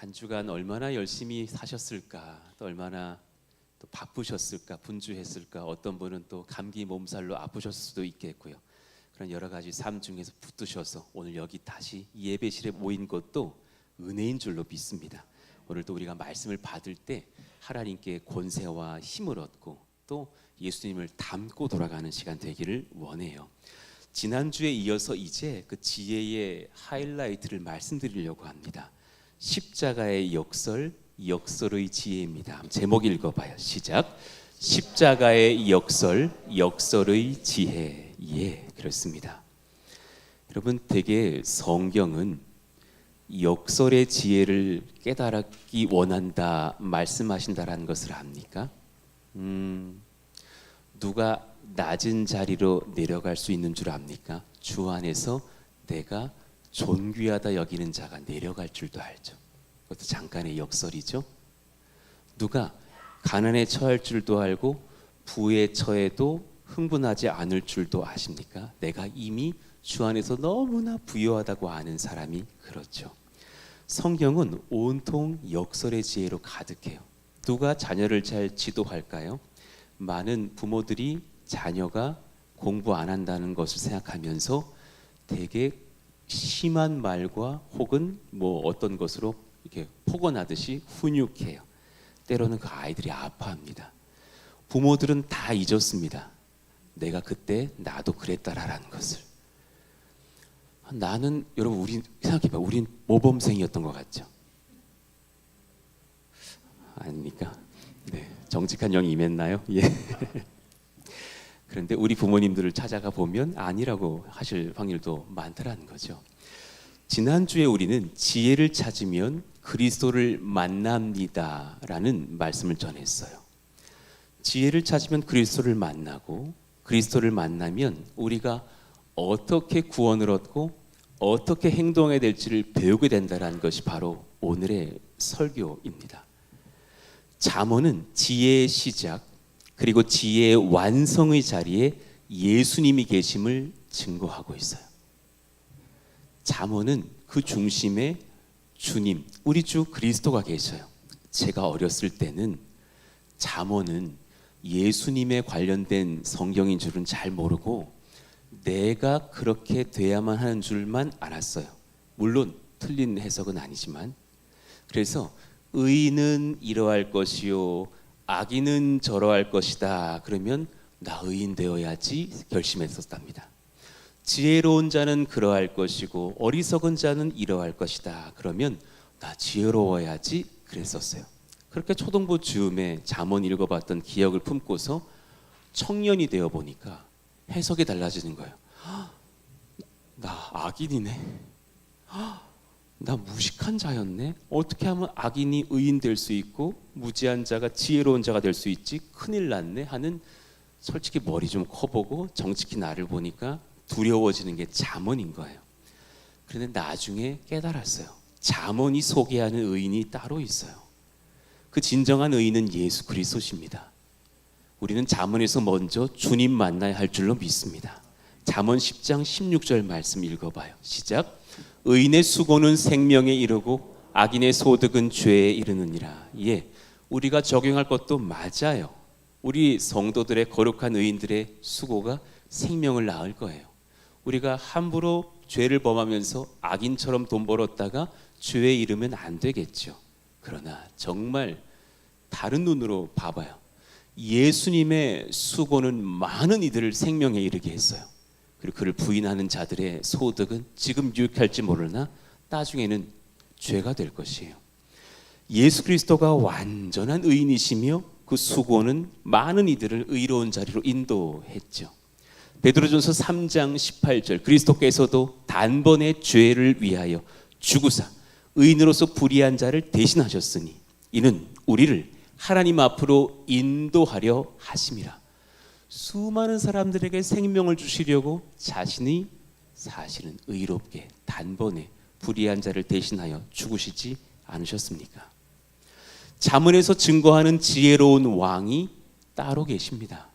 한 주간 얼마나 열심히 사셨을까, 또 얼마나 또 바쁘셨을까, 분주했을까. 어떤 분은 또 감기 몸살로 아프셨을 수도 있겠고요. 그런 여러 가지 삶 중에서 붙드셔서 오늘 여기 다시 예배실에 모인 것도 은혜인 줄로 믿습니다. 오늘도 우리가 말씀을 받을 때 하나님께 권세와 힘을 얻고 또 예수님을 닮고 돌아가는 시간 되기를 원해요. 지난주에 이어서 이제 그 지혜의 하이라이트를 말씀드리려고 합니다. 십자가의 역설, 역설의 지혜입니다. 제목 읽어봐요. 시작. 십자가의 역설, 역설의 지혜. 예, 그렇습니다. 여러분, 되게 성경은 역설의 지혜를 깨달기 원한다 말씀하신다라는 것을 압니까? 누가 낮은 자리로 내려갈 수 있는 줄 압니까? 주 안에서 내가 존귀하다 여기는 자가 내려갈 줄도 알죠. 그것도 잠깐의 역설이죠. 누가 가난에 처할 줄도 알고 부에 처해도 흥분하지 않을 줄도 아십니까? 내가 이미 주 안에서 너무나 부유하다고 아는 사람이 그렇죠. 성경은 온통 역설의 지혜로 가득해요. 누가 자녀를 잘 지도할까요? 많은 부모들이 자녀가 공부 안 한다는 것을 생각하면서 되게 심한 말과 혹은 어떤 것으로 이렇게 폭언하듯이 훈육해요. 때로는 그 아이들이 아파합니다. 부모들은 다 잊었습니다. 내가 그때 나도 그랬다라는 것을. 나는, 여러분, 우리 생각해봐. 우린 모범생이었던 것 같죠? 아닙니까? 네, 정직한 영이 임했나요? 예. 그런데 우리 부모님들을 찾아가 보면 아니라고 하실 확률도 많다라는 거죠. 지난주에 우리는 지혜를 찾으면 그리스도를 만납니다라는 말씀을 전했어요. 지혜를 찾으면 그리스도를 만나고, 그리스도를 만나면 우리가 어떻게 구원을 얻고 어떻게 행동해야 될지를 배우게 된다는 것이 바로 오늘의 설교입니다. 잠언은 지혜의 시작 그리고 지혜의 완성의 자리에 예수님이 계심을 증거하고 있어요. 잠언은 그 중심에 주님, 우리 주 그리스도가 계셔요. 제가 어렸을 때는 잠언은 예수님에 관련된 성경인 줄은 잘 모르고 내가 그렇게 돼야만 하는 줄만 알았어요. 물론 틀린 해석은 아니지만. 그래서 의인은 이러할 것이요 악인은 저러할 것이다. 그러면 나 의인 되어야지 결심했었답니다. 지혜로운 자는 그러할 것이고 어리석은 자는 이러할 것이다. 그러면 나 지혜로워야지 그랬었어요. 그렇게 초등부 즈음에 잠언 읽어봤던 기억을 품고서 청년이 되어 보니까 해석이 달라지는 거예요. 나 악인이네. 나 무식한 자였네. 어떻게 하면 악인이 의인 될 수 있고 무지한 자가 지혜로운 자가 될 수 있지? 큰일 났네 하는, 솔직히 머리 좀 커보고 정직히 나를 보니까 두려워지는 게 잠언인 거예요. 그런데 나중에 깨달았어요. 잠언이 소개하는 의인이 따로 있어요. 그 진정한 의인은 예수 그리스도십니다. 우리는 잠언에서 먼저 주님 만나야 할 줄로 믿습니다. 잠언 10장 16절 말씀 읽어봐요. 시작. 의인의 수고는 생명에 이르고 악인의 소득은 죄에 이르느니라. 예, 우리가 적용할 것도 맞아요. 우리 성도들의 거룩한 의인들의 수고가 생명을 낳을 거예요. 우리가 함부로 죄를 범하면서 악인처럼 돈 벌었다가 죄에 이르면 안 되겠죠. 그러나 정말 다른 눈으로 봐봐요. 예수님의 수고는 많은 이들을 생명에 이르게 했어요. 그리고 그를 부인하는 자들의 소득은 지금 유익할지 모르나 나중에는 죄가 될 것이에요. 예수 그리스도가 완전한 의인이시며 그 수고는 많은 이들을 의로운 자리로 인도했죠. 베드로전서 3장 18절 그리스도께서도 단번에 죄를 위하여 죽으사 의인으로서 불의한 자를 대신하셨으니 이는 우리를 하나님 앞으로 인도하려 하심이라. 수많은 사람들에게 생명을 주시려고 자신이 사실은 의롭게 단번에 불의한 자를 대신하여 죽으시지 않으셨습니까? 잠언에서 증거하는 지혜로운 왕이 따로 계십니다.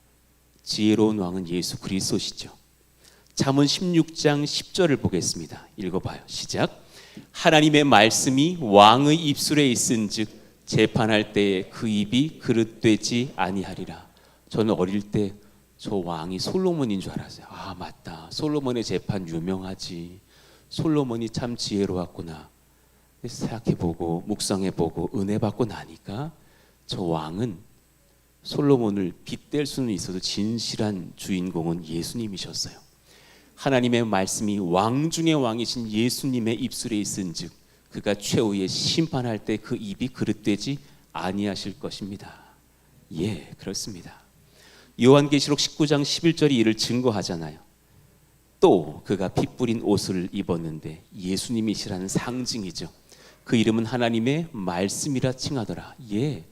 지혜로운 왕은 예수 그리스도시죠. 잠언 16장 10절을 보겠습니다. 읽어봐요. 시작. 하나님의 말씀이 왕의 입술에 있은즉 재판할 때에 그 입이 그릇되지 아니하리라. 저는 어릴 때 저 왕이 솔로몬인 줄 알았어요. 아, 맞다. 솔로몬의 재판 유명하지. 솔로몬이 참 지혜로웠구나. 생각해보고 묵상해보고 은혜 받고 나니까 저 왕은 솔로몬을 빗댈 수는 있어도 진실한 주인공은 예수님이셨어요. 하나님의 말씀이 왕 중의 왕이신 예수님의 입술에 있은즉 그가 최후에 심판할 때 그 입이 그릇되지 아니하실 것입니다. 예, 그렇습니다. 요한계시록 19장 11절이 이를 증거하잖아요. 또 그가 피 뿌린 옷을 입었는데 예수님이시라는 상징이죠. 그 이름은 하나님의 말씀이라 칭하더라. 예,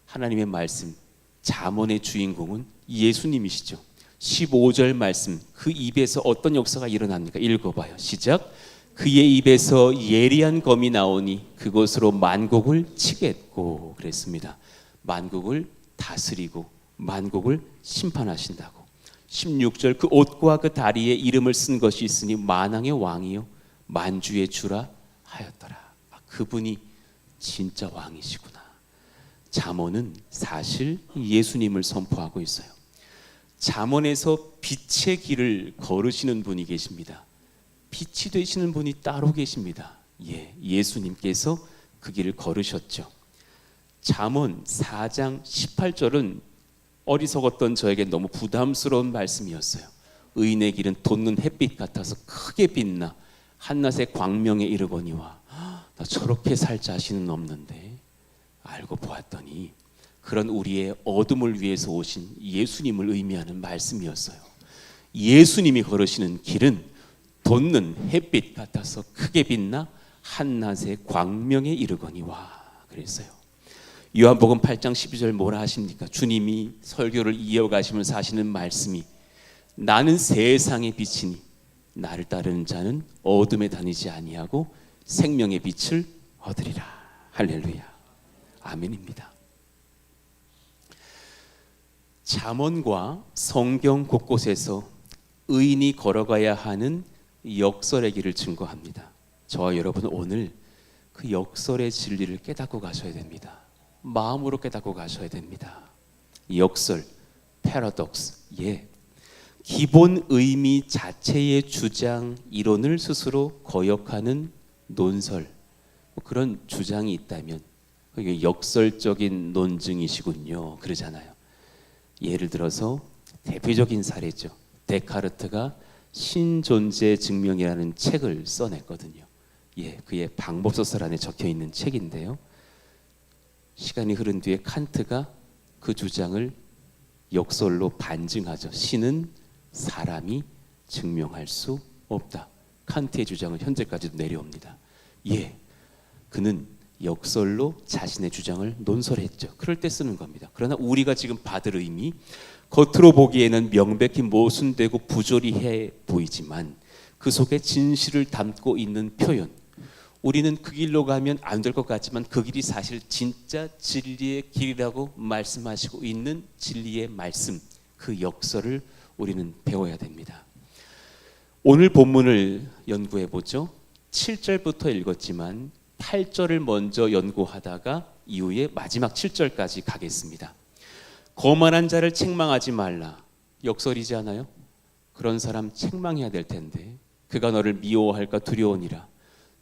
하나님의 말씀, 잠언의 주인공은 예수님이시죠. 15절 말씀, 그 입에서 어떤 역사가 일어납니까? 읽어봐요. 시작. 그의 입에서 예리한 검이 나오니 그것으로 만국을 치겠고 그랬습니다. 만국을 다스리고 만국을 심판하신다고. 16절 그 옷과 그 다리에 이름을 쓴 것이 있으니 만왕의 왕이요 만주의 주라 하였더라. 그분이 진짜 왕이시구나. 잠언은 사실 예수님을 선포하고 있어요. 잠언에서 빛의 길을 걸으시는 분이 계십니다. 빛이 되시는 분이 따로 계십니다. 예, 예수님께서 그 길을 걸으셨죠. 잠언 4장 18절은 어리석었던 저에게 너무 부담스러운 말씀이었어요. 의인의 길은 돋는 햇빛 같아서 크게 빛나 한낮의 광명에 이르거니와. 나 저렇게 살 자신은 없는데 알고 보았더니 그런 우리의 어둠을 위해서 오신 예수님을 의미하는 말씀이었어요. 예수님이 걸으시는 길은 돋는 햇빛 같아서 크게 빛나 한낮의 광명에 이르거니와 그랬어요. 요한복음 8장 12절 뭐라 하십니까? 주님이 설교를 이어가시면서 하시는 말씀이 나는 세상의 빛이니 나를 따르는 자는 어둠에 다니지 아니하고 생명의 빛을 얻으리라. 할렐루야. 아멘입니다. 잠언과 성경 곳곳에서 의인이 걸어가야 하는 역설의 길을 증거합니다. 저와 여러분은 오늘 그 역설의 진리를 깨닫고 가셔야 됩니다. 마음으로 깨닫고 가셔야 됩니다. 역설, 패러독스, 예, 기본 의미 자체의 주장, 이론을 스스로 거역하는 논설, 그런 주장이 있다면 그게 역설적인 논증이시군요. 그러잖아요. 예를 들어서 대표적인 사례죠. 데카르트가 신존재 증명이라는 책을 써냈거든요. 예, 그의 방법소설 안에 적혀 있는 책인데요. 시간이 흐른 뒤에 칸트가 그 주장을 역설로 반증하죠. 신은 사람이 증명할 수 없다. 칸트의 주장은 현재까지도 내려옵니다. 예, 그는 역설로 자신의 주장을 논설했죠. 그럴 때 쓰는 겁니다. 그러나 우리가 지금 받을 의미, 겉으로 보기에는 명백히 모순되고 부조리해 보이지만 그 속에 진실을 담고 있는 표현, 우리는 그 길로 가면 안 될 것 같지만 그 길이 사실 진짜 진리의 길이라고 말씀하시고 있는 진리의 말씀, 그 역설을 우리는 배워야 됩니다. 오늘 본문을 연구해 보죠. 7절부터 읽었지만 8절을 먼저 연구하다가 이후에 마지막 7절까지 가겠습니다. 거만한 자를 책망하지 말라. 역설이지 않아요? 그런 사람 책망해야 될 텐데 그가 너를 미워할까 두려우니라.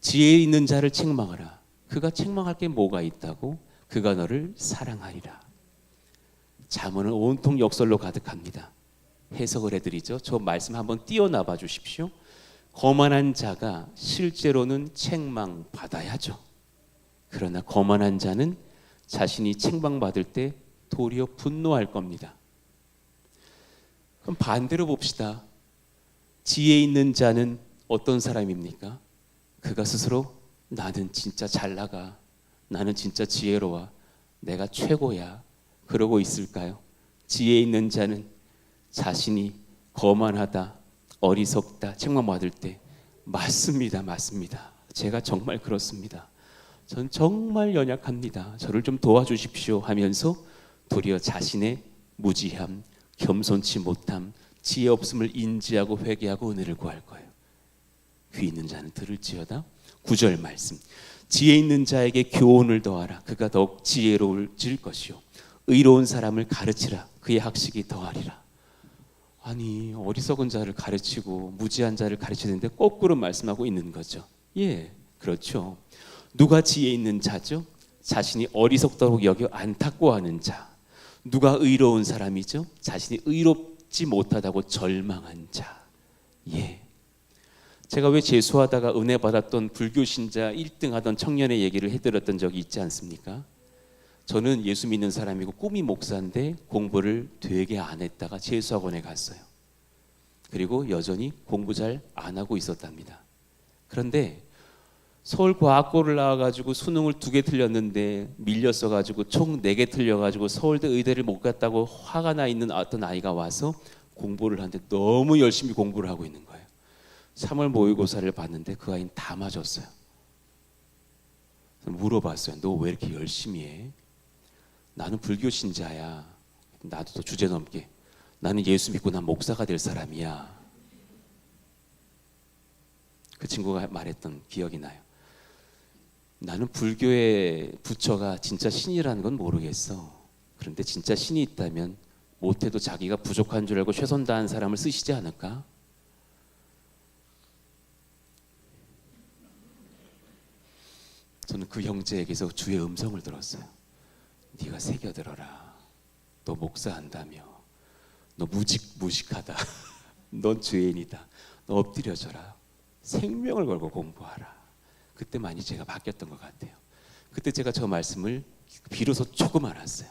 지혜 있는 자를 책망하라. 그가 책망할 게 뭐가 있다고? 그가 너를 사랑하리라. 잠언은 온통 역설로 가득합니다. 해석을 해드리죠. 저 말씀 한번 띄어나봐 주십시오. 거만한 자가 실제로는 책망받아야죠. 그러나 거만한 자는 자신이 책망받을 때 도리어 분노할 겁니다. 그럼 반대로 봅시다. 지혜 있는 자는 어떤 사람입니까? 그가 스스로 나는 진짜 잘 나가, 나는 진짜 지혜로워, 내가 최고야, 그러고 있을까요? 지혜 있는 자는 자신이 거만하다, 어리석다, 책망받을 때 맞습니다, 맞습니다. 제가 정말 그렇습니다. 전 정말 연약합니다. 저를 좀 도와주십시오 하면서 도리어 자신의 무지함, 겸손치 못함, 지혜 없음을 인지하고 회개하고 은혜를 구할 거예요. 귀 있는 자는 들을지어다. 9절 말씀. 지혜 있는 자에게 교훈을 더하라. 그가 더욱 지혜로워질 것이요. 의로운 사람을 가르치라. 그의 학식이 더하리라. 아니, 어리석은 자를 가르치고 무지한 자를 가르치는데 거꾸로 말씀하고 있는 거죠. 예, 그렇죠. 누가 지혜 있는 자죠? 자신이 어리석다고 여겨 안타까워하는 자. 누가 의로운 사람이죠? 자신이 의롭지 못하다고 절망한 자. 예. 제가 왜 재수하다가 은혜 받았던 불교 신자 1등 하던 청년의 얘기를 해드렸던 적이 있지 않습니까? 저는 예수 믿는 사람이고 꿈이 목사인데 공부를 되게 안 했다가 재수학원에 갔어요. 그리고 여전히 공부 잘 안 하고 있었답니다. 그런데 서울과학고를 나와가지고 수능을 2개 틀렸는데 밀렸어가지고 총 4개 틀려가지고 서울대 의대를 못 갔다고 화가 나 있는 어떤 아이가 와서 공부를 하는데 너무 열심히 공부를 하고 있는 거예요. 3월 모의고사를 봤는데 그 아이는 다 맞았어요. 물어봤어요. 너 왜 이렇게 열심히 해? 나는 불교 신자야. 나도 더 주제 넘게. 나는 예수 믿고 난 목사가 될 사람이야. 그 친구가 말했던 기억이 나요. 나는 불교의 부처가 진짜 신이라는 건 모르겠어. 그런데 진짜 신이 있다면 못해도 자기가 부족한 줄 알고 최선 다한 사람을 쓰시지 않을까? 저는 그 형제에게서 주의 음성을 들었어요. 네가 새겨들어라. 너 목사한다며. 너 무식하다. 넌 죄인이다. 너 엎드려져라. 생명을 걸고 공부하라. 그때 많이 제가 바뀌었던 것 같아요. 그때 제가 저 말씀을 비로소 조금 알았어요.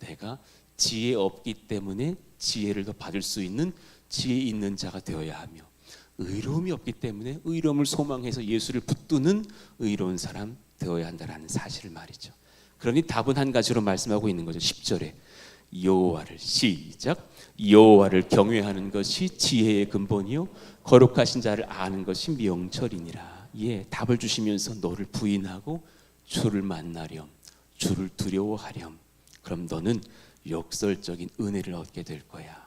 내가 지혜 없기 때문에 지혜를 더 받을 수 있는 지혜 있는 자가 되어야 하며, 의로움이 없기 때문에 의로움을 소망해서 예수를 붙드는 의로운 사람 되어야 한다는 사실을 말이죠. 그러니 답은 한 가지로 말씀하고 있는 거죠. 10절에 여호와를 시작. 여호와를 경외하는 것이 지혜의 근본이요 거룩하신 자를 아는 것이 명철이니라. 예, 답을 주시면서 너를 부인하고 주를 만나렴, 주를 두려워하렴. 그럼 너는 역설적인 은혜를 얻게 될 거야.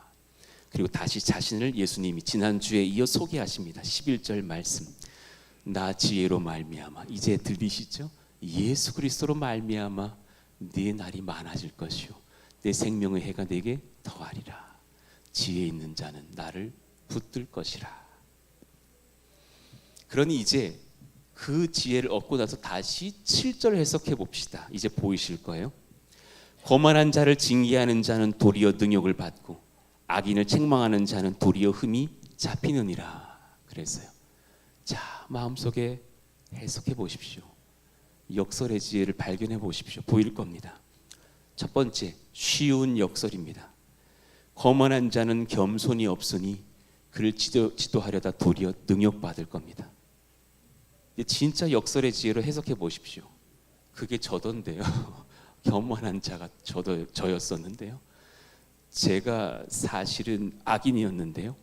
그리고 다시 자신을 예수님이 지난주에 이어 소개하십니다. 11절 말씀. 나 지혜로 말미암아, 이제 들리시죠? 예수 그리스도로 말미암아 네 날이 많아질 것이요 내 생명의 해가 내게 더하리라. 지혜 있는 자는 나를 붙들 것이라. 그러니 이제 그 지혜를 얻고 나서 다시 7절 해석해 봅시다. 이제 보이실 거예요. 거만한 자를 징계하는 자는 도리어 능욕을 받고 악인을 책망하는 자는 도리어 흠이 잡히느니라. 그랬어요. 자, 마음속에 해석해 보십시오. 역설의 지혜를 발견해 보십시오. 보일 겁니다. 첫 번째, 쉬운 역설입니다. 거만한 자는 겸손이 없으니 그를 지도하려다 도리어 능욕받을 겁니다. 진짜 역설의 지혜로 해석해 보십시오. 그게 저던데요. 겸손한 자가 저였었는데요. 제가 사실은 악인이었는데요.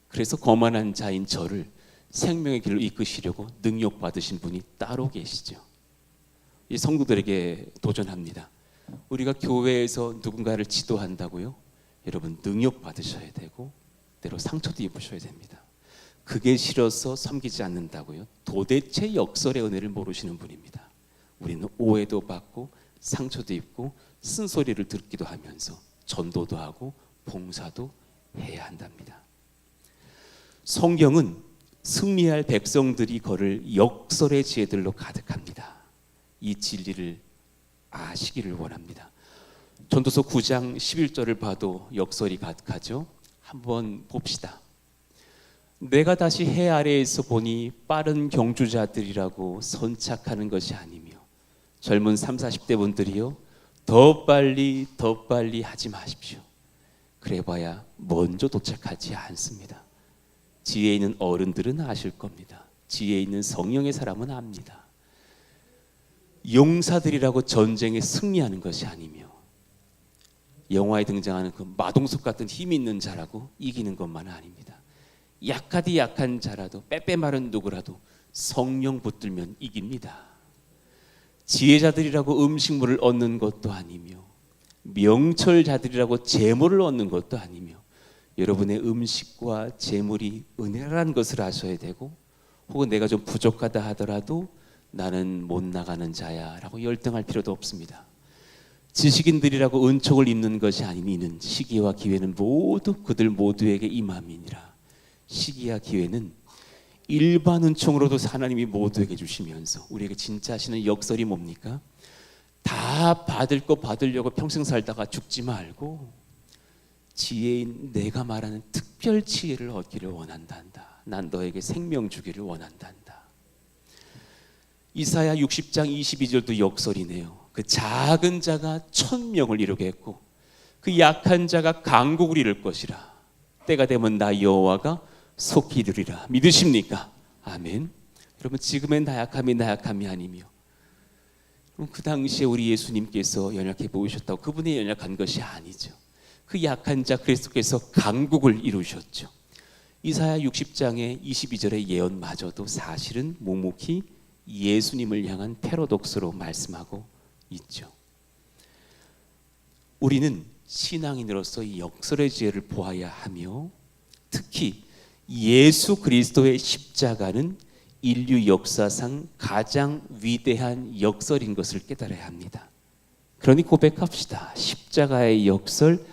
그래서 거만한 자인 저를 생명의 길로 이끄시려고 능욕받으신 분이 따로 계시죠. 이 성도들에게 도전합니다. 우리가 교회에서 누군가를 지도한다고요? 여러분 능욕받으셔야 되고 때로 상처도 입으셔야 됩니다. 그게 싫어서 섬기지 않는다고요? 도대체 역설의 은혜를 모르시는 분입니다. 우리는 오해도 받고 상처도 입고 쓴소리를 듣기도 하면서 전도도 하고 봉사도 해야 한답니다. 성경은 승리할 백성들이 걸을 역설의 지혜들로 가득합니다. 이 진리를 아시기를 원합니다. 전도서 9장 11절을 봐도 역설이 가득하죠. 한번 봅시다. 내가 다시 해 아래에서 보니 빠른 경주자들이라고 선착하는 것이 아니며 젊은 30, 40대 분들이요 더 빨리 하지 마십시오. 그래봐야 먼저 도착하지 않습니다. 지혜 있는 어른들은 아실 겁니다. 지혜 있는 성령의 사람은 압니다. 용사들이라고 전쟁에 승리하는 것이 아니며 영화에 등장하는 그 마동석 같은 힘 있는 자라고 이기는 것만 아닙니다. 약하디 약한 자라도 빼빼 마른 누구라도 성령 붙들면 이깁니다. 지혜자들이라고 음식물을 얻는 것도 아니며 명철자들이라고 재물을 얻는 것도 아니며 여러분의 음식과 재물이 은혜라는 것을 아셔야 되고 혹은 내가 좀 부족하다 하더라도 나는 못 나가는 자야 라고 열등할 필요도 없습니다. 지식인들이라고 은총을 입는 것이 아닌 이는 시기와 기회는 모두 그들 모두에게 임함이니라. 시기와 기회는 일반 은총으로도 하나님이 모두에게 주시면서 우리에게 진짜 하시는 역설이 뭡니까? 다 받을 거 받으려고 평생 살다가 죽지 말고 지혜인 내가 말하는 특별 지혜를 얻기를 원한단다. 난 너에게 생명 주기를 원한단다. 이사야 60장 22절도 역설이네요. 그 작은 자가 1000명을 이루게 했고 그 약한 자가 강국을 이룰 것이라. 때가 되면 나 여호와가 속히 이루리라. 믿으십니까? 아멘. 여러분, 지금의 나약함이 아니며 그 당시에 우리 예수님께서 연약해 보이셨다고 그분이 연약한 것이 아니죠. 그 약한 자 그리스도께서 강국을 이루셨죠. 이사야 60장의 22절의 예언마저도 사실은 묵묵히 예수님을 향한 패러독스로 말씀하고 있죠. 우리는 신앙인으로서 이 역설의 지혜를 보아야 하며 특히 예수 그리스도의 십자가는 인류 역사상 가장 위대한 역설인 것을 깨달아야 합니다. 그러니 고백합시다. 십자가의 역설,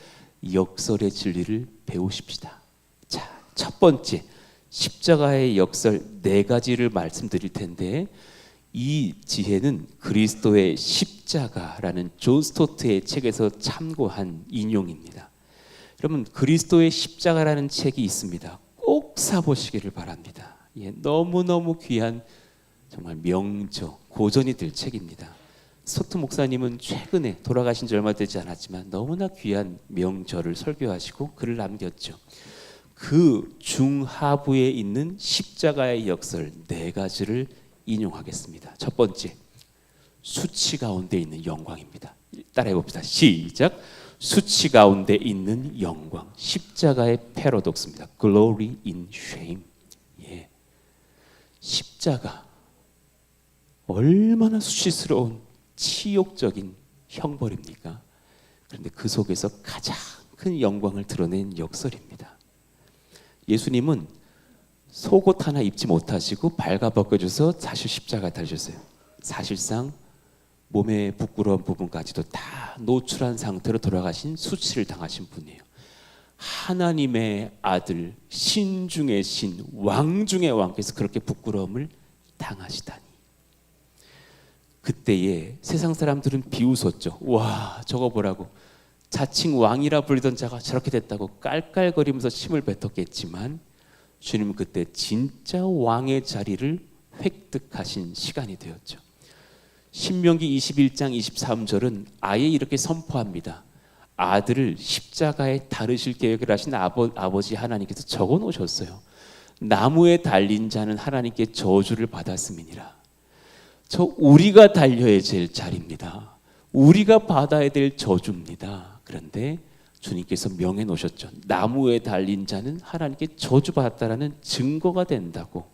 역설의 진리를 배우십시다. 자, 첫 번째 십자가의 역설 4가지를 말씀드릴 텐데 이 지혜는 그리스도의 십자가라는 존 스토트의 책에서 참고한 인용입니다. 여러분, 그리스도의 십자가라는 책이 있습니다. 꼭 사보시기를 바랍니다. 너무너무 귀한 정말 명저, 고전이 될 책입니다. 스토트 목사님은 최근에 돌아가신 지 얼마 되지 않았지만 너무나 귀한 명저를 설교하시고 글을 남겼죠. 그 중하부에 있는 십자가의 역설 4가지를 인용하겠습니다. 첫 번째, 수치 가운데 있는 영광입니다. 따라해 봅시다. 시작. 수치 가운데 있는 영광. 십자가의 패러독스입니다. Glory in shame. 예. 십자가 얼마나 수치스러운 치욕적인 형벌입니까? 그런데 그 속에서 가장 큰 영광을 드러낸 역설입니다. 예수님은 속옷 하나 입지 못하시고 발가벗겨져서 사실 십자가에 달리셨어요. 사실상 몸의 부끄러운 부분까지도 다 노출한 상태로 돌아가신 수치를 당하신 분이에요. 하나님의 아들, 신 중의 신, 왕 중의 왕께서 그렇게 부끄러움을 당하시다니. 그때에 세상 사람들은 비웃었죠. 와, 저거 보라고. 자칭 왕이라 불리던 자가 저렇게 됐다고 깔깔거리면서 침을 뱉었겠지만 주님은 그때 진짜 왕의 자리를 획득하신 시간이 되었죠. 신명기 21장 23절은 아예 이렇게 선포합니다. 아들을 십자가에 다루실 계획을 하신 아버지 하나님께서 적어 놓으셨어요. 나무에 달린 자는 하나님께 저주를 받았음이니라. 저 우리가 달려야 될 자리입니다. 우리가 받아야 될 저주입니다. 그런데 주님께서 명해 놓으셨죠. 나무에 달린 자는 하나님께 저주받았다라는 증거가 된다고.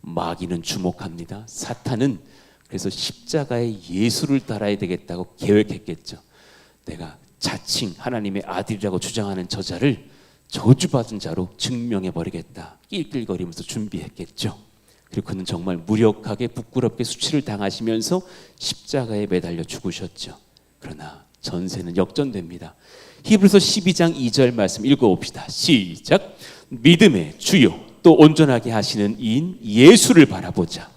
마귀는 주목합니다. 사탄은 그래서 십자가의 예수를 달아야 되겠다고 계획했겠죠. 내가 자칭 하나님의 아들이라고 주장하는 저자를 저주받은 자로 증명해버리겠다. 낄낄거리면서 준비했겠죠. 그리고 그는 정말 무력하게 부끄럽게 수치를 당하시면서 십자가에 매달려 죽으셨죠. 그러나 전세는 역전됩니다. 히브리서 12장 2절 말씀 읽어봅시다. 시작. 믿음의 주요 또 온전하게 하시는 이인 예수를 바라보자.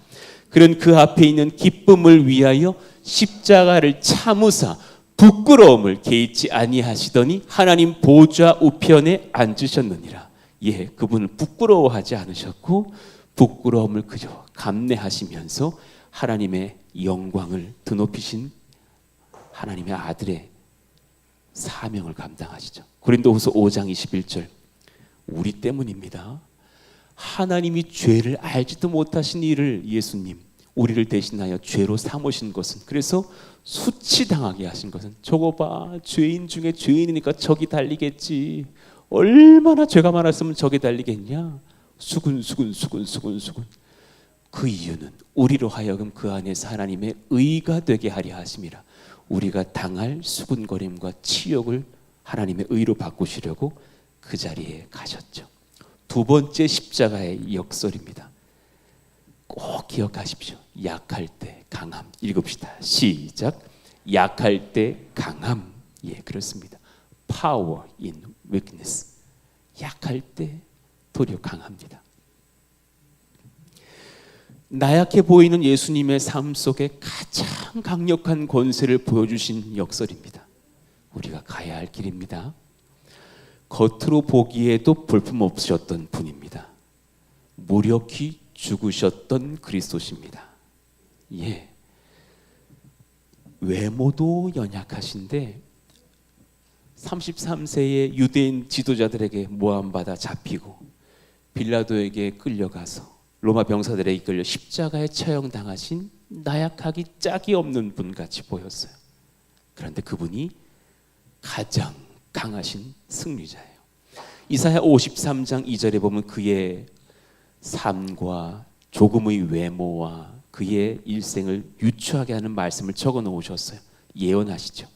그는 그 앞에 있는 기쁨을 위하여 십자가를 참으사 부끄러움을 개의치 아니하시더니 하나님 보좌 우편에 앉으셨느니라. 예, 그분은 부끄러워하지 않으셨고 부끄러움을 그저 감내하시면서 하나님의 영광을 드높이신 하나님의 아들의 사명을 감당하시죠. 고린도후서 5장 21절 우리 때문입니다. 하나님이 죄를 알지도 못하신 이를 예수님 우리를 대신하여 죄로 삼으신 것은 그래서 수치당하게 하신 것은 저거 봐 죄인 중에 죄인이니까 저기 달리겠지 얼마나 죄가 많았으면 저기 달리겠냐 수군 그 이유는 우리로 하여금 그 안에서 하나님의 의가 되게 하려 하심이라. 우리가 당할 수군거림과 치욕을 하나님의 의로 바꾸시려고 그 자리에 가셨죠. 두 번째 십자가의 역설입니다. 꼭 기억하십시오. 약할 때 강함. 읽읍시다. 시작. 약할 때 강함. 예, 그렇습니다. Power in weakness. 약할 때 도리어 강합니다. 나약해 보이는 예수님의 삶 속에 가장 강력한 권세를 보여주신 역설입니다. 우리가 가야 할 길입니다. 겉으로 보기에도 볼품없으셨던 분입니다. 무력히 죽으셨던 그리스도십니다. 예. 외모도 연약하신데 33세의 유대인 지도자들에게 모함받아 잡히고 빌라도에게 끌려가서 로마 병사들에게 이끌려 십자가에 처형당하신 나약하기 짝이 없는 분같이 보였어요. 그런데 그분이 가장 강하신 승리자예요. 이사야 53장 2절에 보면 그의 삶과 조금의 외모와 그의 일생을 유추하게 하는 말씀을 적어 놓으셨어요. 예언하시죠.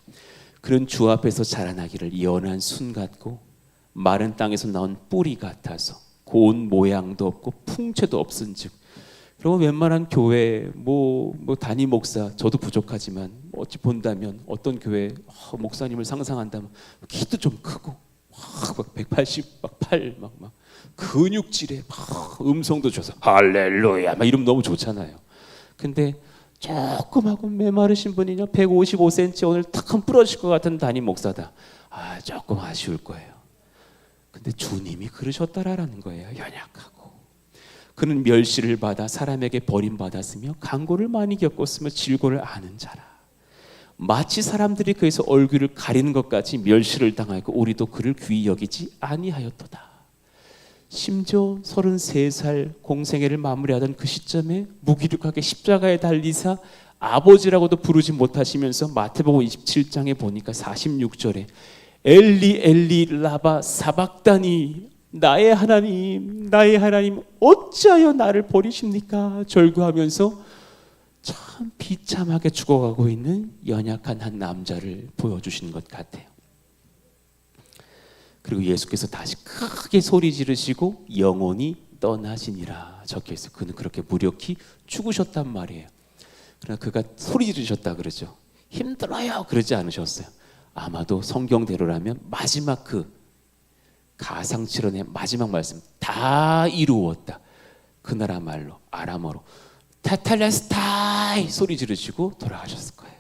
그런 주 앞에서 자라나기를 연한 순 같고 마른 땅에서 나온 뿌리 같아서 고운 모양도 없고 풍채도 없은즉. 그리고 웬만한 교회 담임 목사 저도 부족하지만 어찌 본다면 어떤 교회 목사님을 상상한다면 키도 좀 크고 막 180, 막 8, 막 근육질에 막 음성도 줘서 할렐루야 막 이러면 너무 좋잖아요. 근데 조그마고 메마르신 분이냐 155cm 오늘 탁 부러질 것 같은 담임 목사다. 조금 아쉬울 거예요. 근데 주님이 그러셨다라는 거예요. 연약하고 그는 멸시를 받아 사람에게 버림받았으며 간고를 많이 겪었으며 질고를 아는 자라. 마치 사람들이 그에서 얼굴을 가리는 것 같이 멸시를 당하고 우리도 그를 귀히 여기지 아니하였도다. 심지어 33살 공생애를 마무리하던 그 시점에 무기력하게 십자가에 달리사 아버지라고도 부르지 못하시면서 마태복음 27장에 보니까 46절에 엘리 엘리 라바 사박다니 나의 하나님 어찌하여 나를 버리십니까? 절규하면서 참 비참하게 죽어가고 있는 연약한 한 남자를 보여주신 것 같아요. 그리고 예수께서 다시 크게 소리 지르시고 영원히 떠나시니라 적혀있어요. 그는 그렇게 무력히 죽으셨단 말이에요. 그러나 그가 소리 지르셨다 그러죠. 힘들어요 그러지 않으셨어요. 아마도 성경대로라면 마지막 그 가상칠언의 마지막 말씀 다 이루었다. 그 나라 말로 아람어로 테텔레스타이 소리 지르시고 돌아가셨을 거예요.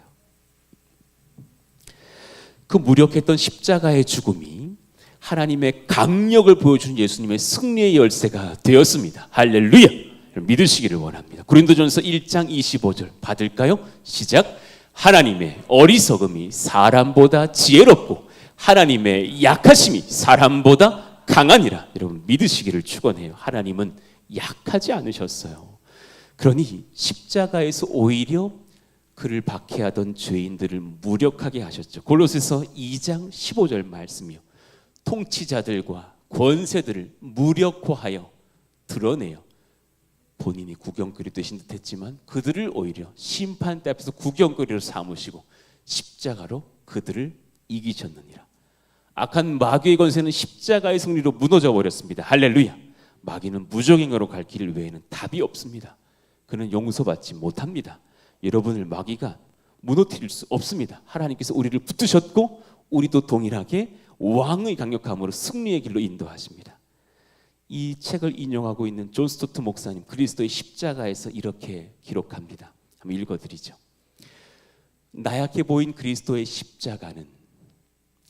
그 무력했던 십자가의 죽음이 하나님의 강력을 보여준 예수님의 승리의 열쇠가 되었습니다. 할렐루야! 믿으시기를 원합니다. 고린도전서 1장 25절 받을까요? 시작. 하나님의 어리석음이 사람보다 지혜롭고 하나님의 약하심이 사람보다 강하니라. 여러분 믿으시기를 축원해요. 하나님은 약하지 않으셨어요. 그러니 십자가에서 오히려 그를 박해하던 죄인들을 무력하게 하셨죠. 골로새서 2장 15절 말씀이요. 통치자들과 권세들을 무력화하여 드러내요. 본인이 구경거리 되신 듯 했지만 그들을 오히려 심판대 앞에서 구경거리로 삼으시고 십자가로 그들을 이기셨느니라. 악한 마귀의 권세는 십자가의 승리로 무너져 버렸습니다. 할렐루야. 마귀는 무적행으로 갈 길 외에는 답이 없습니다. 그는 용서받지 못합니다. 여러분을 마귀가 무너뜨릴 수 없습니다. 하나님께서 우리를 붙드셨고 우리도 동일하게 왕의 강력함으로 승리의 길로 인도하십니다. 이 책을 인용하고 있는 존 스토트 목사님 그리스도의 십자가에서 이렇게 기록합니다. 한번 읽어드리죠. 나약해 보인 그리스도의 십자가는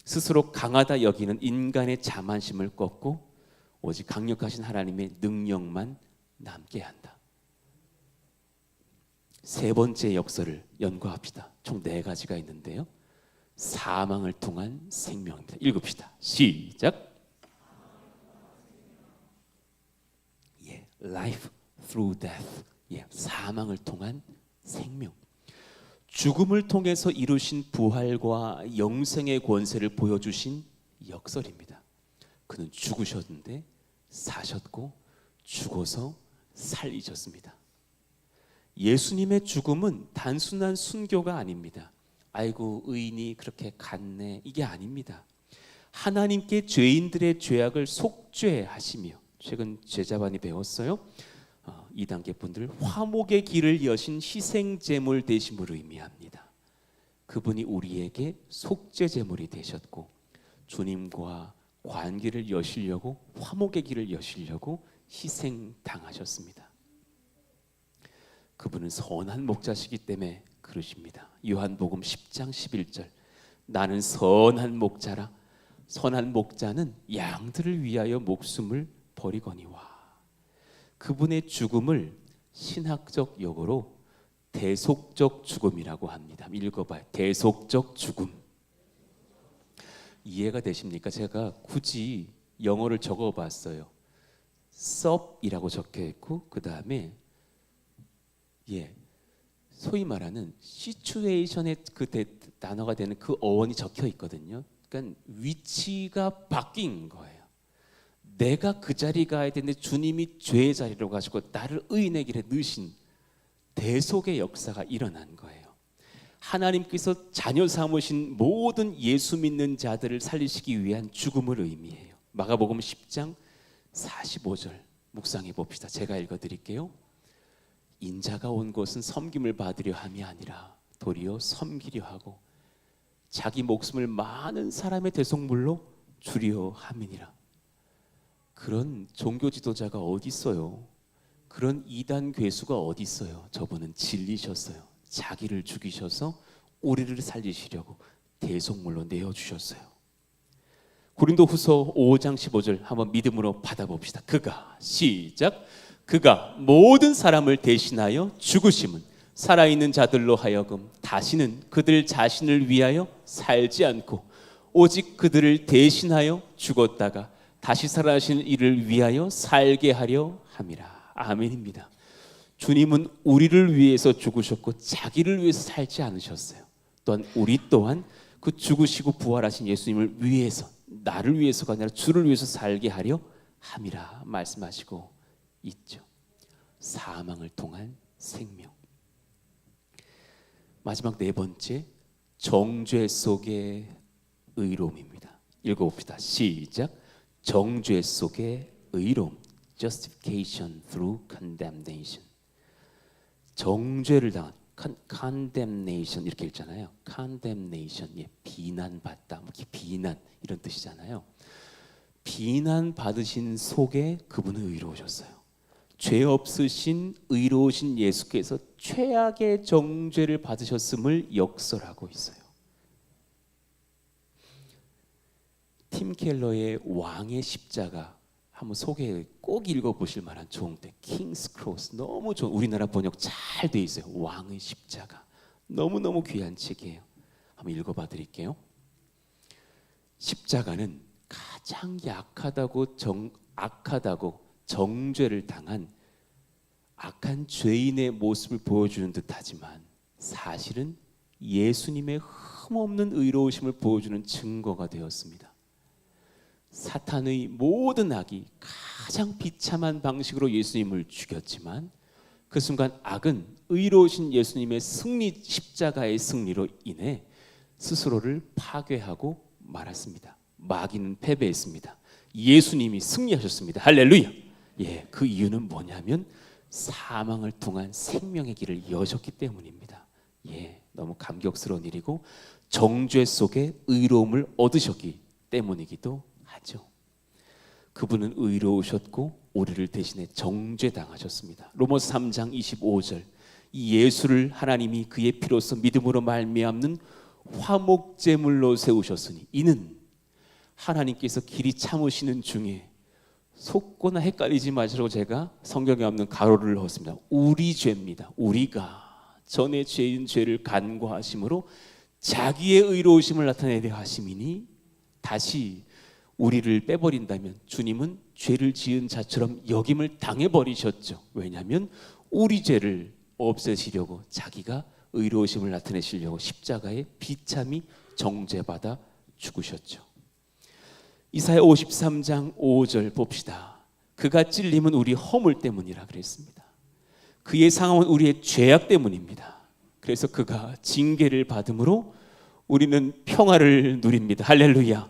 스스로 강하다 여기는 인간의 자만심을 꺾고 오직 강력하신 하나님의 능력만 남게 한다. 세 번째 역설을 연구합시다. 총 4가지가 있는데요. 사망을 통한 생명입니다. 읽읍시다. 시작. Life through death. 사망을 통한 생명. 죽음을 통해서 이루신 부활과 영생의 권세를 보여주신 역설입니다. 그는 죽으셨는데 사셨고 죽어서 살리셨습니다. 예수님의 죽음은 단순한 순교가 아닙니다. 아이고 의인이 그렇게 갔네 이게 아닙니다. 하나님께 죄인들의 죄악을 속죄하시며 최근 제자반이 배웠어요. 2단계 분들 화목의 길을 여신 희생제물 되심을 의미합니다. 그분이 우리에게 속죄제물이 되셨고 주님과 관계를 여시려고 화목의 길을 여시려고 희생당하셨습니다. 그분은 선한 목자시기 때문에 그러십니다. 요한복음 10장 11절 나는 선한 목자라 선한 목자는 양들을 위하여 목숨을 버리거니와. 그분의 죽음을 신학적 용어로 대속적 죽음이라고 합니다. 읽어봐요. 대속적 죽음. 이해가 되십니까? 제가 굳이 영어를 적어봤어요. sub이라고 적혀있고 그 다음에 소위 말하는 시츄에이션의 그 단어가 되는 그 어원이 적혀있거든요. 그러니까 위치가 바뀐 거예요. 내가 그 자리에 가야 되는데 주님이 죄의 자리로 가시고 나를 의인의 길에 넣으신 대속의 역사가 일어난 거예요. 하나님께서 자녀 삼으신 모든 예수 믿는 자들을 살리시기 위한 죽음을 의미해요. 마가복음 10장 45절 묵상해 봅시다. 제가 읽어드릴게요. 인자가 온 것은 섬김을 받으려 함이 아니라 도리어 섬기려 하고 자기 목숨을 많은 사람의 대속물로 주려 함이니라. 그런 종교 지도자가 어디 있어요? 그런 이단 괴수가 어디 있어요? 저분은 진리셨어요. 자기를 죽이셔서 우리를 살리시려고 대속물로 내어주셨어요. 고린도후서 5장 15절 한번 믿음으로 받아봅시다. 그가 시작 그가 모든 사람을 대신하여 죽으심은 살아있는 자들로 하여금 다시는 그들 자신을 위하여 살지 않고 오직 그들을 대신하여 죽었다가 다시 살아나신 이를 위하여 살게 하려 함이라. 아멘입니다. 주님은 우리를 위해서 죽으셨고 자기를 위해서 살지 않으셨어요. 또한 우리 또한 그 죽으시고 부활하신 예수님을 위해서 나를 위해서가 아니라 주를 위해서 살게 하려 함이라 말씀하시고 있죠. 사망을 통한 생명. 마지막 네 번째 정죄 속의 의로움입니다. 읽어봅시다. 시작. 정죄 속의 의로움. Justification through condemnation. 정죄를 당한 condemnation 이렇게 읽잖아요. condemnation 비난받다, 비난 이런 뜻이잖아요. 비난받으신 속에 그분은 의로우셨어요. 죄 없으신 의로우신 예수께서 최악의 정죄를 받으셨음을 역설하고 있어요. 팀 켈러의 왕의 십자가 한번 소개 꼭 읽어보실 만한 좋은 때 킹스 크로스 너무 좋은 우리나라 번역 잘 돼 있어요. 왕의 십자가 너무너무 귀한 책이에요. 한번 읽어봐 드릴게요. 십자가는 가장 악하다고 정죄를 당한 악한 죄인의 모습을 보여주는 듯하지만 사실은 예수님의 흠없는 의로우심을 보여주는 증거가 되었습니다. 사탄의 모든 악이 가장 비참한 방식으로 예수님을 죽였지만 그 순간 악은 의로우신 예수님의 승리, 십자가의 승리로 인해 스스로를 파괴하고 말았습니다. 마귀는 패배했습니다. 예수님이 승리하셨습니다. 할렐루야. 그 이유는 뭐냐면 사망을 통한 생명의 길을 여셨기 때문입니다. 너무 감격스러운 일이고 정죄 속에 의로움을 얻으셨기 때문이기도 하죠. 그분은 의로우셨고 우리를 대신해 정죄당하셨습니다. 로마서 3장 25절 이 예수를 하나님이 그의 피로써 믿음으로 말미암는 화목제물로 세우셨으니 이는 하나님께서 길이 참으시는 중에 속거나 헷갈리지 마시라고 제가 성경에 없는 가로를 넣었습니다. 우리 죄입니다. 우리가 전에 죄인 죄를 간과하심으로 자기의 의로우심을 나타내려 하심이니 다시 우리를 빼버린다면 주님은 죄를 지은 자처럼 여김을 당해버리셨죠. 왜냐하면 우리 죄를 없애시려고 자기가 의로우심을 나타내시려고 십자가에 비참히 정죄받아 죽으셨죠. 이사야 53장 5절 봅시다. 그가 찔림은 우리 허물 때문이라 그랬습니다. 그의 상함은 우리의 죄악 때문입니다. 그래서 그가 징계를 받음으로 우리는 평화를 누립니다. 할렐루야.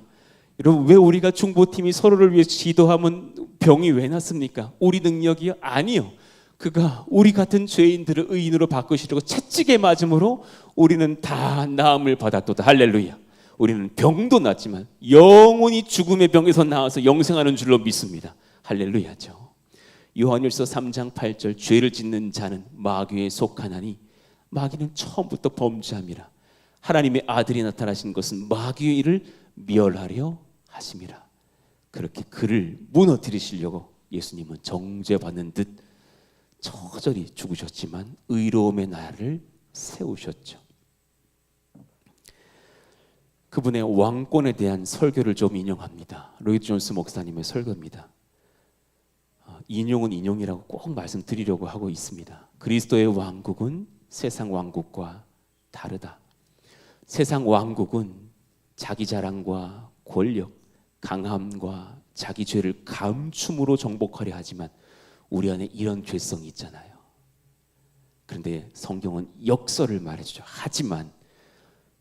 여러분 왜 우리가 중보팀이 서로를 위해 기도하면 병이 왜 낫습니까? 우리 능력이요? 아니요. 그가 우리 같은 죄인들을 의인으로 바꾸시려고 채찍에 맞음으로 우리는 다 나음을 받았도다. 할렐루야. 우리는 병도 났지만 영원히 죽음의 병에서 나와서 영생하는 줄로 믿습니다. 할렐루야죠. 요한일서 3장 8절 죄를 짓는 자는 마귀에 속하나니 마귀는 처음부터 범죄함이라. 하나님의 아들이 나타나신 것은 마귀의 일을 멸하려 하심이라. 그렇게 그를 무너뜨리시려고 예수님은 정죄받는 듯 처절히 죽으셨지만 의로움의 나라를 세우셨죠. 그분의 왕권에 대한 설교를 좀 인용합니다. 로이드 존스 목사님의 설교입니다. 인용은 인용이라고 꼭 말씀드리려고 하고 있습니다. 그리스도의 왕국은 세상 왕국과 다르다. 세상 왕국은 자기 자랑과 권력, 강함과 자기 죄를 감춤으로 정복하려 하지만 우리 안에 이런 죄성이 있잖아요. 그런데 성경은 역설을 말해주죠. 하지만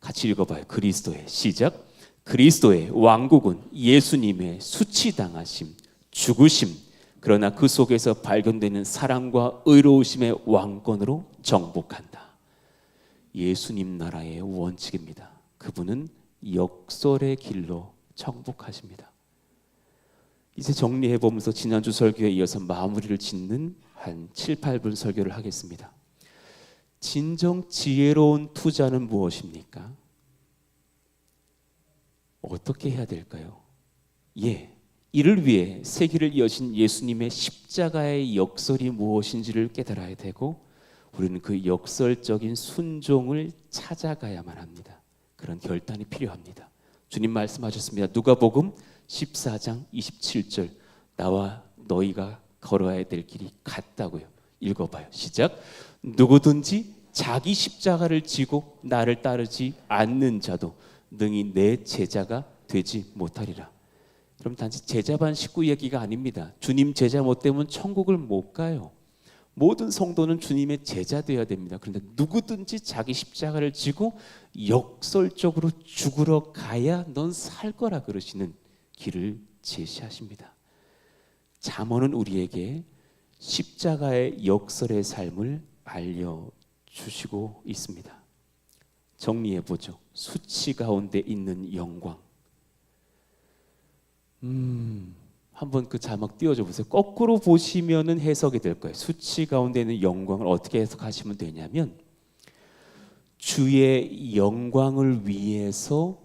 같이 읽어봐요. 그리스도의 시작. 그리스도의 왕국은 예수님의 수치당하심, 죽으심, 그러나 그 속에서 발견되는 사랑과 의로우심의 왕권으로 정복한다. 예수님 나라의 원칙입니다. 그분은 역설의 길로 정복하십니다. 이제 정리해보면서 지난주 설교에 이어서 마무리를 짓는 한 7, 8분 설교를 하겠습니다. 진정 지혜로운 투자는 무엇입니까? 어떻게 해야 될까요? 이를 위해 세기를 여신 예수님의 십자가의 역설이 무엇인지를 깨달아야 되고 우리는 그 역설적인 순종을 찾아가야만 합니다. 그런 결단이 필요합니다. 주님 말씀하셨습니다. 누가복음 14장 27절 나와 너희가 걸어야 될 길이 같다고요. 읽어봐요. 시작. 누구든지 자기 십자가를 지고 나를 따르지 않는 자도 능히 내 제자가 되지 못하리라. 그럼 단지 제자반 식구 얘기가 아닙니다. 주님 제자 못 되면 천국을 못 가요. 모든 성도는 주님의 제자 되어야 됩니다. 그런데 누구든지 자기 십자가를 지고 역설적으로 죽으러 가야 넌 살 거라 그러시는 길을 제시하십니다. 잠언은 우리에게 십자가의 역설의 삶을 알려주시고 있습니다. 정리해보죠. 수치 가운데 있는 영광. 한번 그 자막 띄워줘 보세요. 거꾸로 보시면은 해석이 될 거예요. 수치 가운데 있는 영광을 어떻게 해석하시면 되냐면 주의 영광을 위해서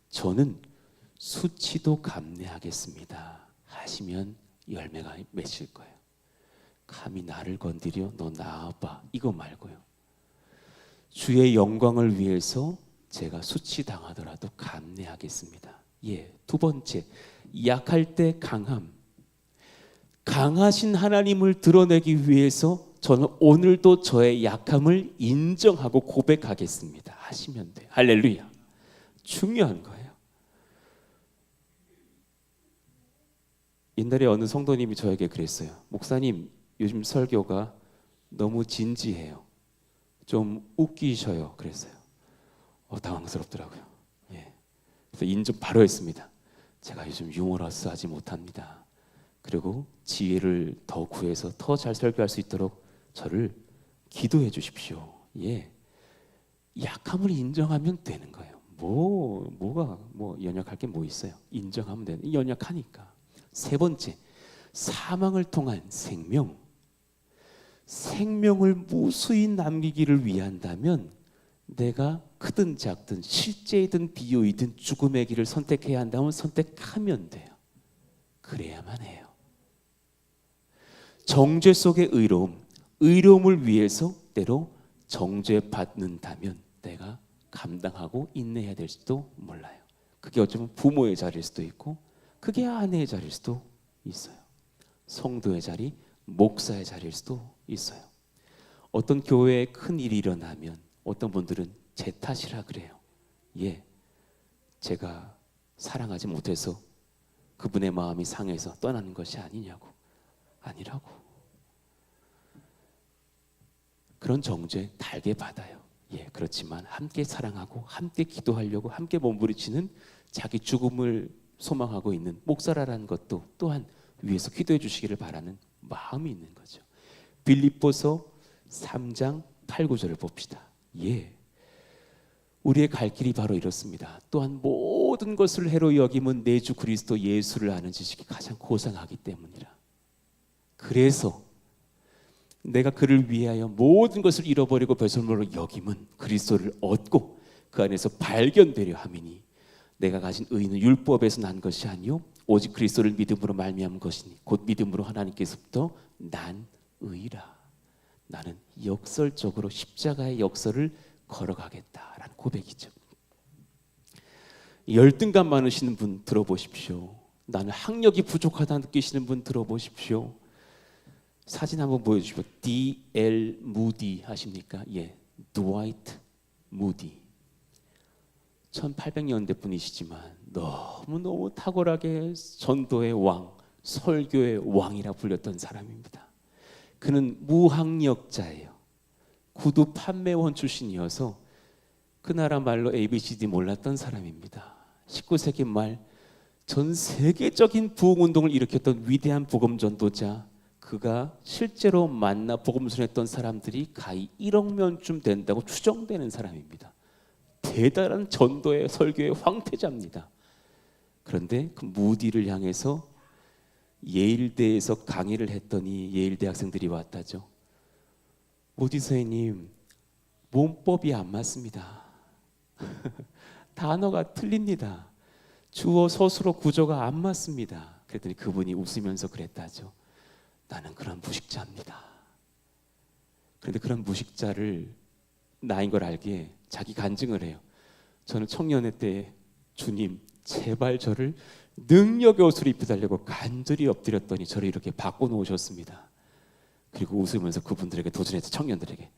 저는 수치도 감내하겠습니다 하시면 열매가 맺힐 거예요. 감히 나를 건드려 너 나와봐 이거 말고요. 주의 영광을 위해서 제가 수치당하더라도 감내하겠습니다. 두 번째, 약할 때 강함. 강하신 하나님을 드러내기 위해서 저는 오늘도 저의 약함을 인정하고 고백하겠습니다 하시면 돼요. 할렐루야. 중요한 거예요. 옛날에 어느 성도님이 저에게 그랬어요. 목사님, 요즘 설교가 너무 진지해요. 좀 웃기셔요. 그랬어요. 당황스럽더라고요. 그래서 인정 바로 했습니다. 제가 요즘 유머러스하지 못합니다. 그리고 지혜를 더 구해서 더 잘 설교할 수 있도록 저를 기도해 주십시오. 약함을 인정하면 되는 거예요. 뭐가 연약할 게 뭐 있어요? 인정하면 되는. 연약하니까. 세 번째, 사망을 통한 생명. 생명을 무수히 남기기를 위한다면 내가 크든 작든 실제이든 비유이든 죽음의 길을 선택해야 한다면 선택하면 돼요. 그래야만 해요. 정죄 속의 의로움, 의로움을 위해서 때로 정죄 받는다면 내가 감당하고 인내해야 될지도 몰라요. 그게 어쩌면 부모의 자리일 수도 있고 그게 아내의 자리일 수도 있어요. 성도의 자리, 목사의 자리일 수도 있어요. 어떤 교회에 큰 일이 일어나면 어떤 분들은 제 탓이라 그래요. 제가 사랑하지 못해서 그분의 마음이 상해서 떠나는 것이 아니냐고. 아니라고. 그런 정죄 달게 받아요. 그렇지만 함께 사랑하고 함께 기도하려고 함께 몸부림치는 자기 죽음을 소망하고 있는 목사라는 것도 또한 위에서 기도해 주시기를 바라는 마음이 있는 거죠. 빌립보서 3장 8, 9절을 봅시다. 예, 우리의 갈 길이 바로 이렇습니다. 또한 모든 것을 해로 여김은 내 주 그리스도 예수를 아는 지식이 가장 고상하기 때문이라. 그래서 내가 그를 위하여 모든 것을 잃어버리고 배설물로 여김은 그리스도를 얻고 그 안에서 발견되려 함이니 내가 가진 의는 율법에서 난 것이 아니요 오직 그리스도를 믿음으로 말미암은 것이니 곧 믿음으로 하나님께서부터 난 의라. 나는 역설적으로 십자가의 역설을 걸어가겠다라는 고백이죠. 열등감 많으시는 분 들어보십시오. 나는 학력이 부족하다 느끼시는 분 들어보십시오. 사진 한번 보여주십시오. D.L. 무디 하십니까? 예, 드와이트 무디. 1800년대 분이시지만 너무너무 탁월하게 전도의 왕, 설교의 왕이라 불렸던 사람입니다. 그는 무학력자예요. 구두 판매원 출신이어서 그 나라 말로 ABCD 몰랐던 사람입니다. 19세기 말 전 세계적인 부흥운동을 일으켰던 위대한 복음전도자, 그가 실제로 만나 복음 전했던 사람들이 가히 1억 명쯤 된다고 추정되는 사람입니다. 대단한 전도의 설교의 황태자입니다. 그런데 그 무디를 향해서 예일대에서 강의를 했더니 예일대 학생들이 왔다죠. 무디 선생님, 문법이 안 맞습니다. 단어가 틀립니다. 주어 서술어 구조가 안 맞습니다. 그랬더니 그분이 웃으면서 그랬다죠. 나는 그런 무식자입니다. 그런데 그런 무식자를 나인 걸 알기에 자기 간증을 해요. 저는 청년회 때 주님 제발 저를 능력의 옷을 입혀달라고 간절히 엎드렸더니 저를 이렇게 바꿔놓으셨습니다. 그리고 웃으면서 그분들에게 도전해서 청년들에게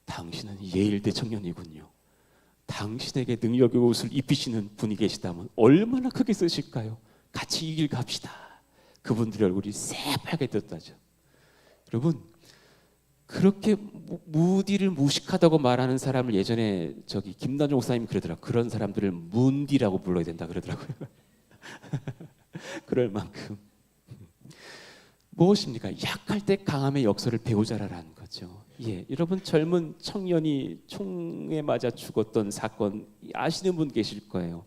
당신은 예일대 청년이군요. 당신에게 능력의 옷을 입히시는 분이 계시다면 얼마나 크게 쓰실까요? 같이 이 길 갑시다. 그분들의 얼굴이 새빨게 떴다죠. 여러분, 그렇게 무디를 무식하다고 말하는 사람을 예전에 김단종 목사님이 그러더라고요. 그런 사람들을 문디라고 불러야 된다 그러더라고요. 그럴 만큼 무엇입니까? 약할 때 강함의 역설을 배우자라는 거죠. 예, 여러분 젊은 청년이 총에 맞아 죽었던 사건 아시는 분 계실 거예요.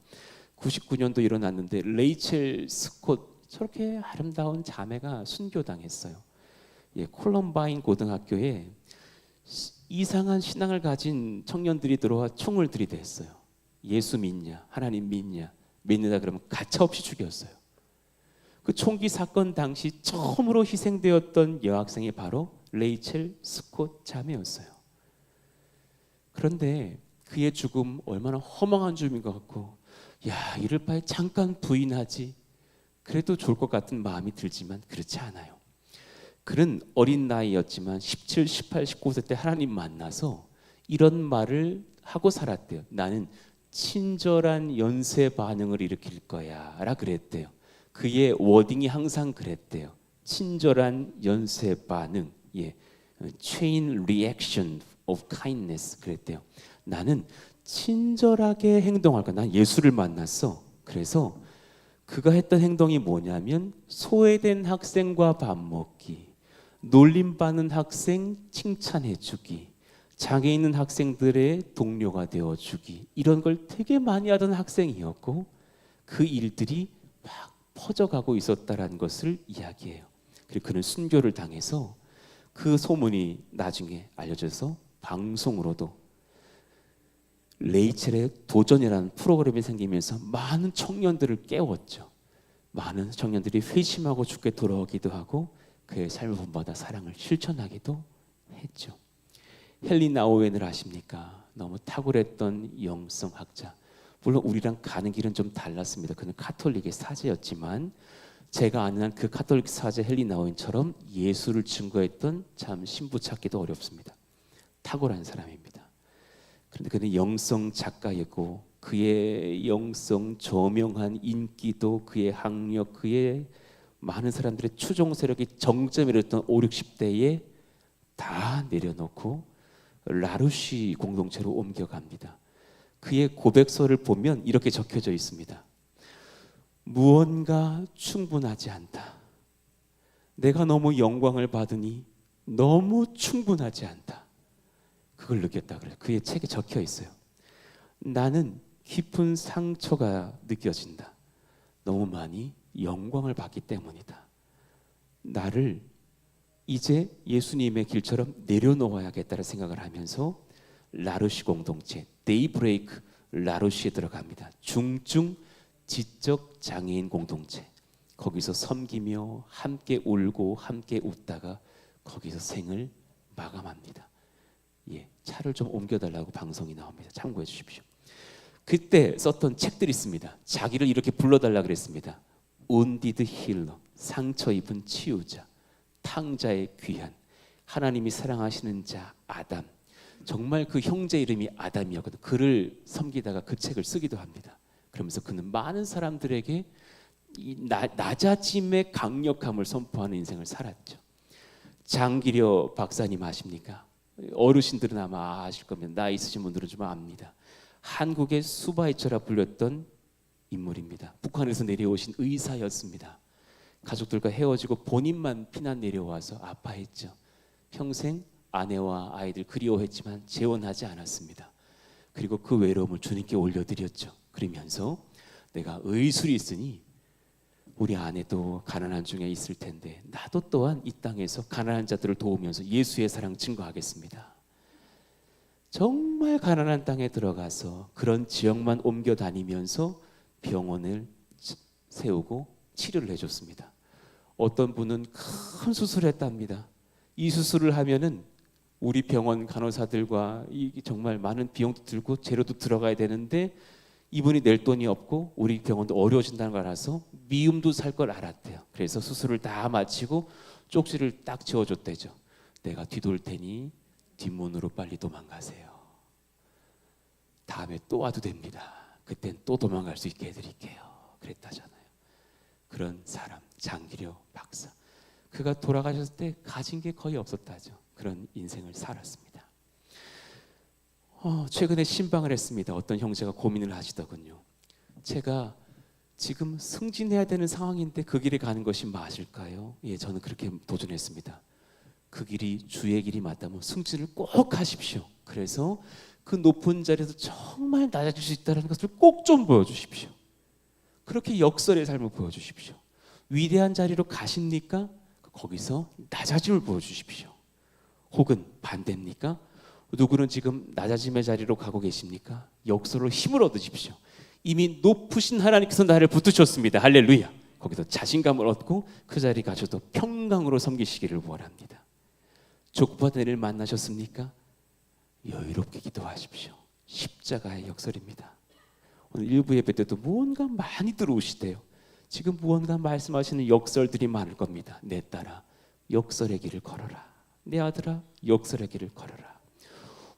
99년도 일어났는데 레이첼 스콧, 저렇게 아름다운 자매가 순교당했어요. 예, 콜럼바인 고등학교에 이상한 신앙을 가진 청년들이 들어와 총을 들이댔어요. 예수 믿냐, 하나님 믿냐, 믿는다 그러면 가차없이 죽였어요. 그 총기 사건 당시 처음으로 희생되었던 여학생이 바로 레이첼 스콧 자매였어요. 그런데 그의 죽음 얼마나 허망한 죽음인 것 같고, 야, 이럴 바에 잠깐 부인하지 그래도 좋을 것 같은 마음이 들지만 그렇지 않아요. 그는 어린 나이였지만 17, 18, 19세 때 하나님 만나서 이런 말을 하고 살았대요. 나는 친절한 연쇄 반응을 일으킬 거야 라 그랬대요. 그의 워딩이 항상 그랬대요. 친절한 연쇄 반응, 예, chain reaction of kindness 그랬대요. 나는 친절하게 행동할 거야. 난 예수를 만났어. 그래서 그가 했던 행동이 뭐냐면 소외된 학생과 밥 먹기, 놀림받는 학생 칭찬해주기, 장애 있는 학생들의 동료가 되어주기, 이런 걸 되게 많이 하던 학생이었고 그 일들이 막 퍼져가고 있었다라는 것을 이야기해요. 그리고 그는 순교를 당해서 그 소문이 나중에 알려져서 방송으로도 레이첼의 도전이라는 프로그램이 생기면서 많은 청년들을 깨웠죠. 많은 청년들이 회심하고 주께 돌아오기도 하고 그의 삶을 본받아 사랑을 실천하기도 했죠. 헨리 나우엔을 아십니까? 너무 탁월했던 영성학자. 물론 우리랑 가는 길은 좀 달랐습니다. 그는 카톨릭의 사제였지만 제가 아는 한 그 카톨릭 사제 헨리 나우엔처럼 예수를 증거했던 참 신부 찾기도 어렵습니다. 탁월한 사람입니다. 그런데 그는 영성 작가였고 그의 영성, 저명한 인기도, 그의 학력, 그의 많은 사람들의 추종 세력이 정점에 이르렀던 5, 60대에 다 내려놓고 라루시 공동체로 옮겨갑니다. 그의 고백서를 보면 이렇게 적혀져 있습니다. 무언가 충분하지 않다. 내가 너무 영광을 받으니 너무 충분하지 않다. 그걸 느꼈다 그래요. 그의 책에 적혀 있어요. 나는 깊은 상처가 느껴진다. 너무 많이 영광을 받기 때문이다. 나를 이제 예수님의 길처럼 내려놓아야겠다는 생각을 하면서 라루시 공동체, 데이브레이크 라루시에 들어갑니다. 중증 지적 장애인 공동체. 거기서 섬기며 함께 울고 함께 웃다가 거기서 생을 마감합니다. 예, 차를 좀 옮겨달라고 방송이 나옵니다. 참고해 주십시오. 그때 썼던 책들이 있습니다. 자기를 이렇게 불러달라 그랬습니다. Wounded Healer, 상처 입은 치유자, 탕자의 귀한, 하나님이 사랑하시는 자 아담. 정말 그 형제 이름이 아담이었거든. 그를 섬기다가 그 책을 쓰기도 합니다. 그러면서 그는 많은 사람들에게 이 낮아짐의 강력함을 선포하는 인생을 살았죠. 장기려 박사님 아십니까? 어르신들은 아마 아실 겁니다. 나이 있으신 분들은 좀 압니다. 한국의 수바이처라 불렸던 인물입니다. 북한에서 내려오신 의사였습니다. 가족들과 헤어지고 본인만 피난 내려와서 아파했죠. 평생 아내와 아이들 그리워했지만 재혼하지 않았습니다. 그리고 그 외로움을 주님께 올려드렸죠. 그러면서 내가 의술이 있으니 우리 아내도 가난한 중에 있을 텐데 나도 또한 이 땅에서 가난한 자들을 도우면서 예수의 사랑 증거하겠습니다. 정말 가난한 땅에 들어가서 그런 지역만 옮겨 다니면서 병원을 세우고 치료를 해줬습니다. 어떤 분은 큰 수술을 했답니다. 이 수술을 하면은 우리 병원 간호사들과 정말 많은 비용도 들고 재료도 들어가야 되는데 이분이 낼 돈이 없고 우리 병원도 어려워진다는 걸 알아서 미움도 살 걸 알았대요. 그래서 수술을 다 마치고 쪽지를 딱 지어줬대죠. 내가 뒤돌 테니 뒷문으로 빨리 도망가세요. 다음에 또 와도 됩니다. 그땐 또 도망갈 수 있게 해드릴게요. 그랬다잖아요. 그런 사람 장기려 박사. 그가 돌아가셨을 때 가진 게 거의 없었다죠. 그런 인생을 살았습니다. 최근에 신방을 했습니다. 어떤 형제가 고민을 하시더군요. 제가 지금 승진해야 되는 상황인데 그 길에 가는 것이 맞을까요? 예, 저는 그렇게 도전했습니다. 그 길이 주의 길이 맞다면 승진을 꼭 하십시오. 그래서 그 높은 자리에서 정말 낮아질 수 있다는 것을 꼭 좀 보여주십시오. 그렇게 역설의 삶을 보여주십시오. 위대한 자리로 가십니까? 거기서 낮아짐을 보여주십시오. 혹은 반대입니까? 누구는 지금 낮아짐의 자리로 가고 계십니까? 역설로 힘을 얻으십시오. 이미 높으신 하나님께서 나를 붙드셨습니다. 할렐루야. 거기서 자신감을 얻고 그 자리 가셔도 평강으로 섬기시기를 원합니다. 족보된 일을 만나셨습니까? 여유롭게 기도하십시오. 십자가의 역설입니다. 오늘 일부 예배 때도 무언가 많이 들어오시대요. 지금 무언가 말씀하시는 역설들이 많을 겁니다. 내 딸아 역설의 길을 걸어라. 내 아들아 역설의 길을 걸어라.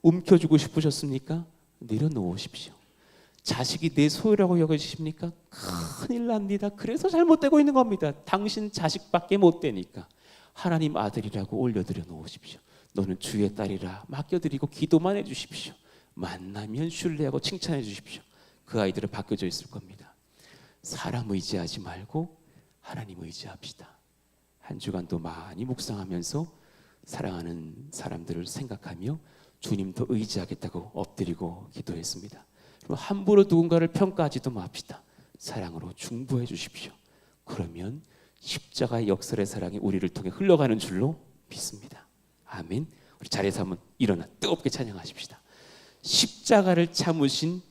움켜쥐고 싶으셨습니까? 내려놓으십시오. 자식이 내 소유라고 여겨지십니까? 큰일 납니다. 그래서 잘못되고 있는 겁니다. 당신 자식밖에 못 되니까 하나님 아들이라고 올려드려 놓으십시오. 너는 주의 딸이라 맡겨드리고 기도만 해주십시오. 만나면 신뢰하고 칭찬해 주십시오. 그 아이들은 바뀌어져 있을 겁니다. 사람 의지하지 말고 하나님 의지합시다. 한 주간도 많이 묵상하면서 사랑하는 사람들을 생각하며 주님 더 의지하겠다고 엎드리고 기도했습니다. 그리고 함부로 누군가를 평가하지도 맙시다. 사랑으로 중보해 주십시오. 그러면 십자가의 역설의 사랑이 우리를 통해 흘러가는 줄로 믿습니다. 아멘. 우리 자리에서 한번 일어나 뜨겁게 찬양하십시다. 십자가를 참으신